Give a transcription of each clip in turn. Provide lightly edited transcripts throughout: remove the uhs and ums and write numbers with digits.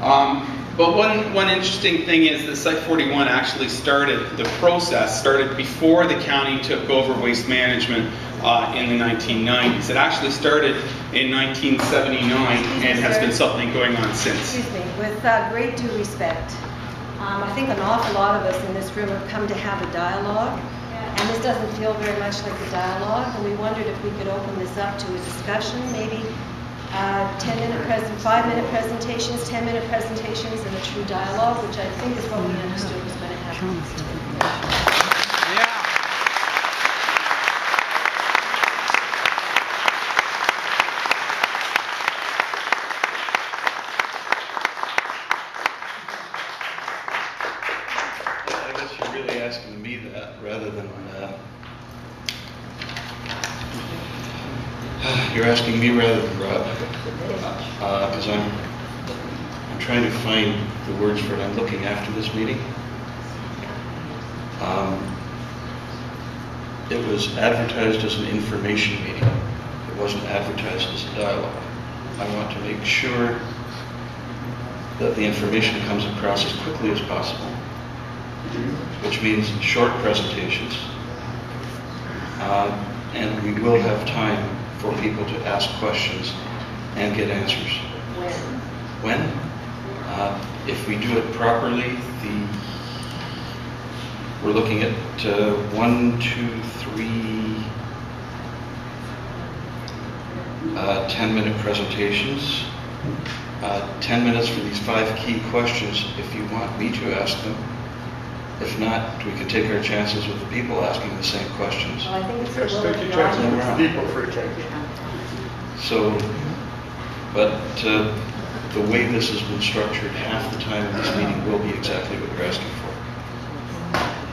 But one interesting thing is that Site 41 actually started, the process started before the county took over waste management in the 1990s. It actually started in 1979 and has been something going on since. Excuse me, with great due respect, I think an awful lot of us in this room have come to have a dialogue, and this doesn't feel very much like a dialogue, and we wondered if we could open this up to a discussion, maybe 5-minute presentations, 10-minute presentations, and a true dialogue, which I think is what we understood was going to happen. I guess you're really asking me that rather than you're asking me rather than Rob, because I'm trying to find the words for it. I'm looking after this meeting. It was advertised as an information meeting. It wasn't advertised as a dialogue. I want to make sure that the information comes across as quickly as possible, which means short presentations, and we will have time for people to ask questions and get answers. When? If we do it properly, we're looking at 1, 2, 3 10-minute presentations. 10 minutes for these 5 key questions if you want me to ask them. If not, we can take our chances with the people asking the same questions. Well, I think it's Yes, the will take of your the chances with audience. the people for a change. So, but the way this has been structured, half the time in this meeting will be exactly what you're asking for.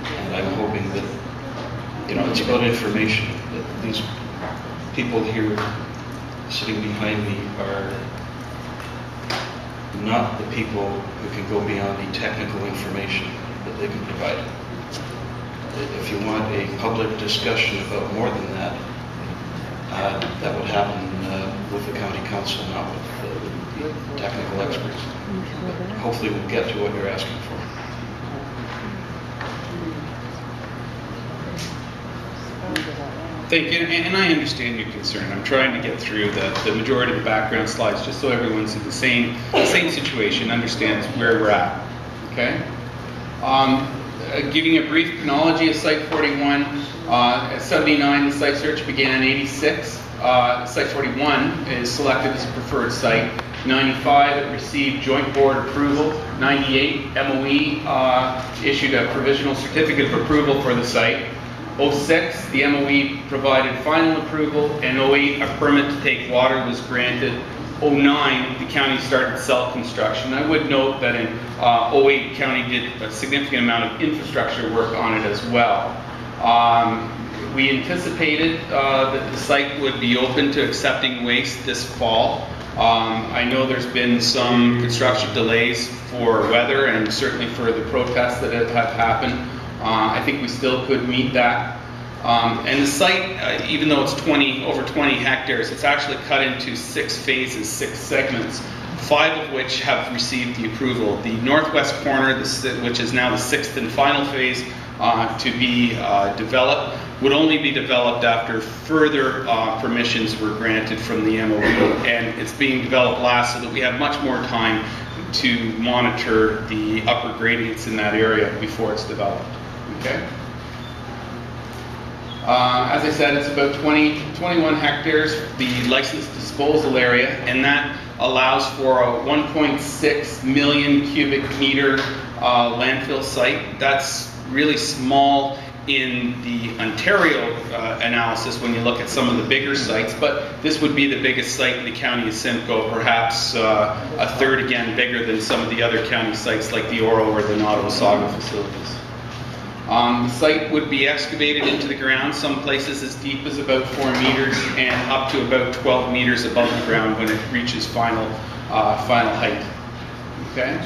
And I'm hoping that, it's about information. That these people here sitting behind me are not the people who can go beyond the technical information that they can provide. If you want a public discussion about more than that, that would happen with the county council, not with the technical experts. But hopefully we'll get to what you're asking for. Thank you, and I understand your concern. I'm trying to get through the majority of the background slides just so everyone's in the same situation, understands where we're at. Okay? Giving a brief chronology of Site 41. At 79, the site search began in 86. Site 41 is selected as a preferred site. 95, it received joint board approval. 98, MOE issued a provisional certificate of approval for the site. 06, the MOE provided final approval, and 08, a permit to take water was granted. 09, the county started cell construction. I would note that in 08, the county did a significant amount of infrastructure work on it as well. We anticipated that the site would be open to accepting waste this fall. I know there's been some construction delays for weather and certainly for the protests that have happened. I think we still could meet that. And the site, even though it's over 20 hectares, it's actually cut into 6 phases, 6 segments, 5 of which have received the approval. The northwest corner, which is now the 6th and final phase to be developed, would only be developed after further permissions were granted from the MOE, and it's being developed last so that we have much more time to monitor the upper gradients in that area before it's developed. Okay. As I said, it's about 21 hectares, the licensed disposal area, and that allows for a 1.6 million cubic meter landfill site. That's really small in the Ontario analysis when you look at some of the bigger sites, but this would be the biggest site in the county of Simcoe, perhaps a third again bigger than some of the other county sites like the Oro or the Nottawasaga facilities. The site would be excavated into the ground, some places as deep as about 4 meters and up to about 12 meters above the ground when it reaches final height. Okay.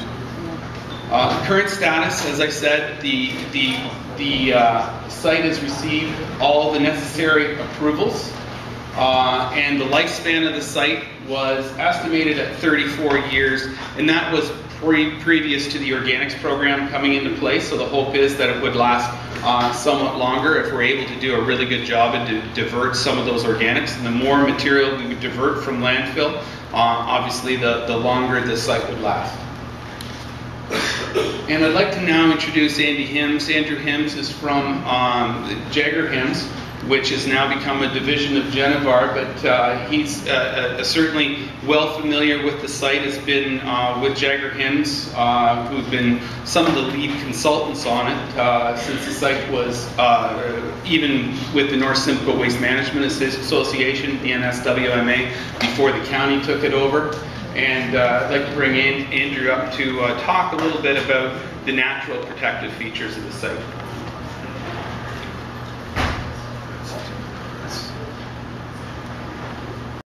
Current status, as I said, the site has received all the necessary approvals, and the lifespan of the site was estimated at 34 years, and that was previous to the organics program coming into place. So the hope is that it would last somewhat longer if we're able to do a really good job and to divert some of those organics. And the more material we would divert from landfill, obviously the longer the site would last. And I'd like to now introduce Andy Hims. Andrew Hims is from Jagger Hims, which has now become a division of Genevar, but he's certainly well familiar with the site, has been with Jagger Hims, who've been some of the lead consultants on it since the site was, even with the North Simcoe Waste Management Association, the NSWMA, before the county took it over. And I'd like to bring Andrew up to talk a little bit about the natural protective features of the site.